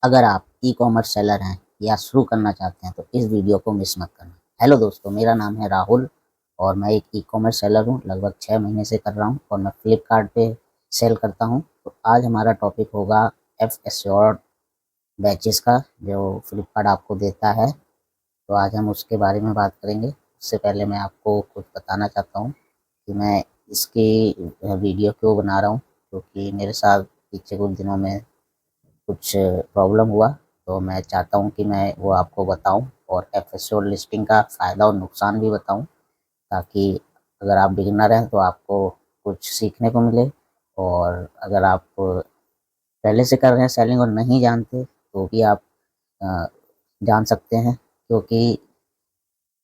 अगर आप e commerce seller हैं या शुरू करना चाहते हैं तो इस वीडियो को मिस मत करना। हेलो दोस्तों, मेरा नाम है राहुल और मैं एक ई कॉमर्स सेलर हूँ। लगभग 6 महीने से कर रहा हूँ और मैं फ्लिपकार्ट पे सेल करता हूँ। तो आज हमारा टॉपिक होगा एफ एश्योर्ड बैचेस का, जो फ्लिपकार्ट आपको देता है। तो आज हम उसके बारे में बात करेंगे। उससे पहले मैं आपको कुछ बताना चाहता हूँ कि मैं इसकी वीडियो क्यों बना रहा हूँ, क्योंकि मेरे साथ पीछे कुछ दिनों में कुछ प्रॉब्लम हुआ। तो मैं चाहता हूँ कि मैं वो आपको बताऊँ और एफएसओ लिस्टिंग का फ़ायदा और नुकसान भी बताऊँ, ताकि अगर आप बिगिनर हैं तो आपको कुछ सीखने को मिले। और अगर आप पहले से कर रहे हैं सेलिंग और नहीं जानते तो भी आप अ, जान सकते हैं, क्योंकि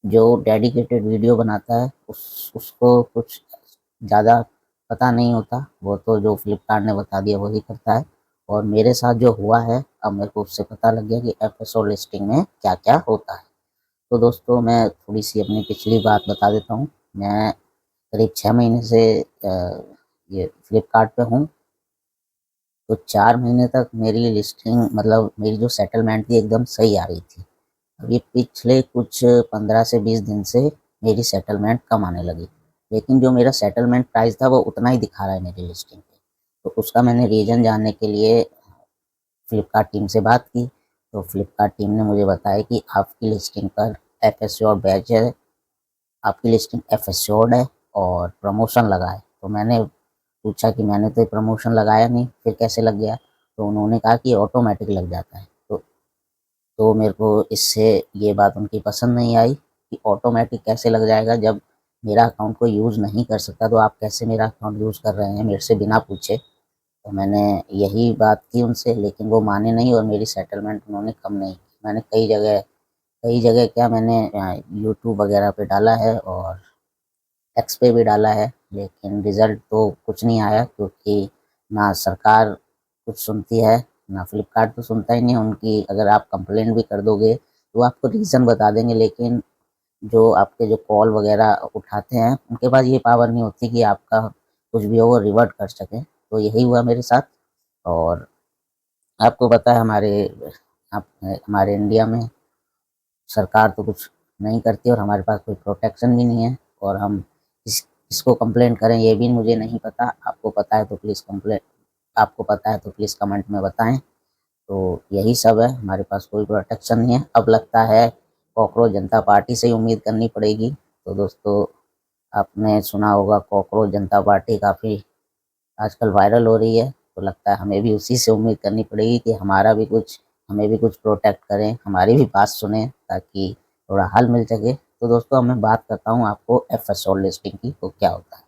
जो डेडिकेटेड वीडियो बनाता है उसको कुछ ज़्यादा पता नहीं होता। वो तो जो फ्लिपकार्ट ने बता दिया वही करता है। और मेरे साथ जो हुआ है, अब मेरे को उससे पता लग गया कि एफएसओ लिस्टिंग में क्या-क्या होता है। तो दोस्तों, मैं थोड़ी-सी अपनी पिछली बात बता देता हूँ। मैं करीब 6 महीने से ये फ्लिपकार्ट पे हूँ। तो 4 महीने तक मेरी लिस्टिंग, मतलब मेरी जो सेटलमेंट थी, एकदम सही आ रही थी। अभी पिछले कुछ 15 से 20 दिन से मेरी सेटलमेंट कम आने लगी, लेकिन जो मेरा सेटलमेंट प्राइस था वो उतना ही दिखा रहा है मेरी लिस्टिंग पे। तो उसका मैंने रीज़न जानने के लिए फ्लिपकार्ट टीम से बात की। तो फ्लिपकार्ट टीम ने मुझे बताया कि आपकी लिस्टिंग पर एफ एश्योर्ड बैच है, आपकी लिस्टिंग एफ एश्योर्ड है और प्रमोशन लगा है। तो मैंने पूछा कि मैंने तो ये प्रमोशन लगाया नहीं, फिर कैसे लग गया? तो उन्होंने कहा कि ऑटोमेटिक लग जाता है। तो मेरे को इससे ये बात उनकी पसंद नहीं आई कि ऑटोमेटिक कैसे लग जाएगा, जब मेरा अकाउंट कोई यूज़ नहीं कर सकता तो आप कैसे मेरा अकाउंट यूज़ कर रहे हैं मेरे से बिना पूछे। तो मैंने यही बात की उनसे, लेकिन वो माने नहीं और मेरी सेटलमेंट उन्होंने कम नहीं की। मैंने कई जगह क्या, मैंने यूट्यूब वगैरह पे डाला है और एक्स पे भी डाला है, लेकिन रिज़ल्ट तो कुछ नहीं आया, क्योंकि ना सरकार कुछ सुनती है, ना फ्लिपकार्ट तो सुनता ही नहीं। उनकी अगर आप कंप्लेंट भी कर दोगे तो आपको रीज़न बता देंगे, लेकिन जो आपके जो कॉल वगैरह उठाते हैं उनके पास ये पावर नहीं होती कि आपका कुछ भी हो वो रिवर्ट कर सकें। तो यही हुआ मेरे साथ। और आपको पता है हमारे इंडिया में सरकार तो कुछ नहीं करती और हमारे पास कोई प्रोटेक्शन भी नहीं है, और हम किसको कंप्लेंट करें ये भी मुझे नहीं पता। आपको पता है तो प्लीज़ कमेंट में बताएं। तो यही सब है, हमारे पास कोई प्रोटेक्शन नहीं है। अब लगता है कॉकरोच जनता पार्टी से ही उम्मीद करनी पड़ेगी। तो दोस्तों, आपने सुना होगा कॉकरोच जनता पार्टी काफ़ी आजकल वायरल हो रही है। तो लगता है हमें भी उसी से उम्मीद करनी पड़ेगी कि हमें भी कुछ प्रोटेक्ट करें, हमारी भी बात सुने, ताकि थोड़ा हल मिल सके। तो दोस्तों, अब मैं बात करता हूँ आपको एफएसओ लिस्टिंग की। तो क्या होता है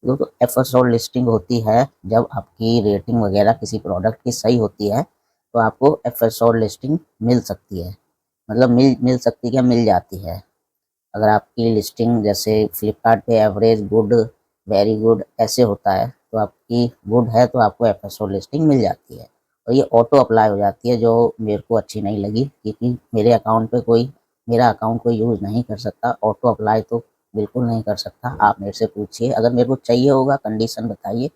दोस्तों? एफएसओ लिस्टिंग होती है जब आपकी रेटिंग वगैरह किसी प्रोडक्ट की सही होती है तो आपको एफएसओ लिस्टिंग मिल सकती है। मतलब मिल सकती है, क्या, मिल जाती है। अगर आपकी लिस्टिंग जैसे फ्लिपकार्ट पे एवरेज, गुड, वेरी गुड ऐसे होता है, तो आपकी गुड है तो आपको एफएसओ लिस्टिंग मिल जाती है। और ये ऑटो अप्लाई हो जाती है, जो मेरे को अच्छी नहीं लगी, क्योंकि मेरा अकाउंट कोई यूज़ नहीं कर सकता। ऑटो अप्लाई तो बिल्कुल नहीं कर सकता। आप मेरे से पूछिए, अगर मेरे को चाहिए होगा, कंडीशन बताइए।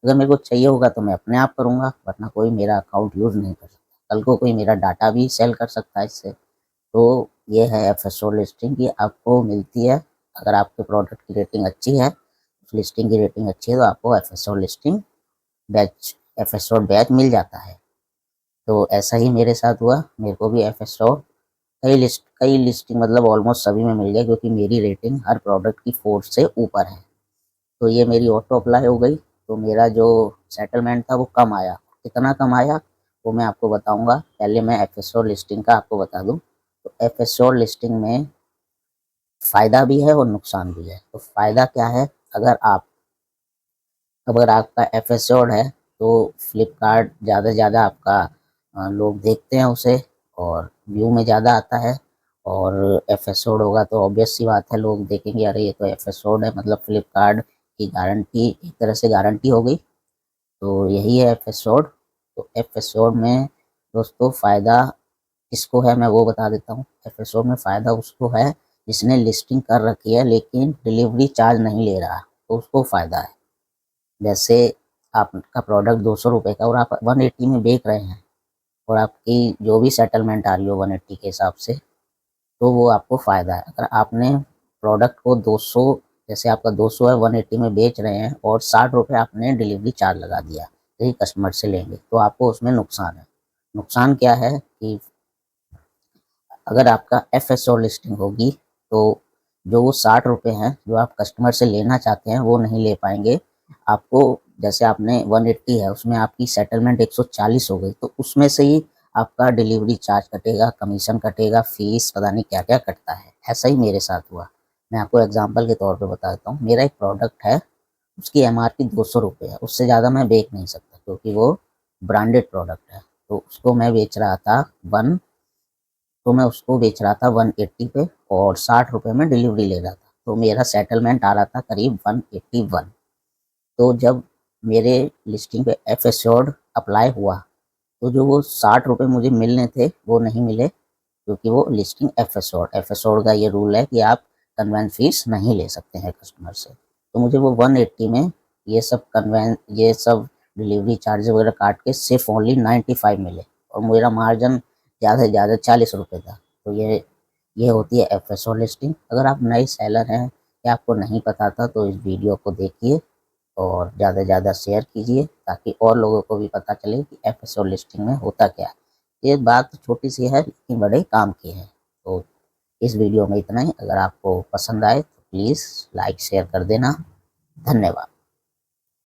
अगर मेरे को चाहिए होगा तो मैं अपने आप करूँगा, वरना कोई मेरा अकाउंट यूज़ नहीं कर सकता। कल को कोई मेरा डाटा भी सेल कर सकता है इससे। तो ये है एफएसओ लिस्टिंग, ये आपको मिलती है अगर आपके प्रोडक्ट की रेटिंग अच्छी है, लिस्टिंग की रेटिंग अच्छी है, तो आपको एफएसओ बैच मिल जाता है। तो ऐसा ही मेरे साथ हुआ, मेरे को भी एफएसओ कई लिस्टिंग, मतलब ऑलमोस्ट सभी में मिल गया, क्योंकि मेरी रेटिंग हर प्रोडक्ट की 4 से ऊपर है। तो ये मेरी ऑटो अप्लाई हो गई। तो मेरा जो सेटलमेंट था वो कम आया। कितना कम आया वो मैं आपको बताऊंगा। पहले मैं एफएसओ लिस्टिंग का आपको बता दूं। तो एफएसओ लिस्टिंग में फ़ायदा भी है और नुकसान भी है। तो फ़ायदा क्या है? अगर आप अगर आपका एफएसओड है तो फ्लिपकार्ट ज़्यादा से ज़्यादा आपका लोग देखते हैं उसे, और व्यू में ज़्यादा आता है। और एफएसओड होगा तो ऑब्वियस सी बात है, लोग देखेंगे अरे ये तो एफएसओड है, मतलब फ्लिपकार्ट की गारंटी, एक तरह से गारंटी हो गई। तो यही है एफएसओड। तो एफएसओड में दोस्तों फ़ायदा किसको है मैं वो बता देता हूँ। एफएसओ में फ़ायदा उसको है जिसने लिस्टिंग कर रखी है लेकिन डिलीवरी चार्ज नहीं ले रहा, तो उसको फ़ायदा है। जैसे आपका प्रोडक्ट ₹200 का और आप 180 में बेच रहे हैं, और आपकी जो भी सेटलमेंट आ रही हो 180 के हिसाब से, तो वो आपको फ़ायदा है। अगर आपने प्रोडक्ट को 200, जैसे आपका 200 है, 180 में बेच रहे हैं और 60 रुपये आपने डिलीवरी चार्ज लगा दिया, यही कस्टमर से लेंगे, तो आपको उसमें नुकसान है। नुकसान क्या है कि अगर आपका FSO लिस्टिंग होगी तो जो वो 60 रुपये हैं जो आप कस्टमर से लेना चाहते हैं वो नहीं ले पाएंगे। आपको, जैसे आपने 180 है उसमें आपकी सेटलमेंट 140 हो गई, तो उसमें से ही आपका डिलीवरी चार्ज कटेगा, कमीशन कटेगा, फीस पता नहीं क्या क्या कटता है। ऐसा ही मेरे साथ हुआ। मैं आपको एग्जांपल के तौर पे बता देता हूँ। मेरा एक प्रोडक्ट है, उसकी MRP 200 रुपये है, उससे ज़्यादा मैं बेच नहीं सकता क्योंकि वो ब्रांडेड प्रोडक्ट है। तो उसको मैं बेच रहा था वन तो मैं उसको बेच रहा था 180 पे और 60 रुपये में डिलीवरी ले रहा था। तो मेरा सेटलमेंट आ रहा था करीब 181। तो जब मेरे लिस्टिंग पे FSOड अप्लाई हुआ तो जो वो 60 रुपये मुझे मिलने थे वो नहीं मिले, क्योंकि वो लिस्टिंग FSOड का ये रूल है कि आप कन्वेंस फीस नहीं ले सकते हैं कस्टमर से। तो मुझे वो 180 में ये सब डिलीवरी चार्ज वगैरह काट के सिर्फ ओनली 95 मिले और मेरा मार्जिन ज़्यादा से ज़्यादा 40 रुपये था। तो ये होती है FSO लिस्टिंग। अगर आप नए सेलर हैं या आपको नहीं पता था तो इस वीडियो को देखिए और ज़्यादा से ज़्यादा शेयर कीजिए ताकि और लोगों को भी पता चले कि FSO लिस्टिंग में होता क्या है। ये बात छोटी सी है लेकिन बड़े काम की है। तो इस वीडियो में इतना ही। अगर आपको पसंद आए तो प्लीज़ लाइक शेयर कर देना। धन्यवाद।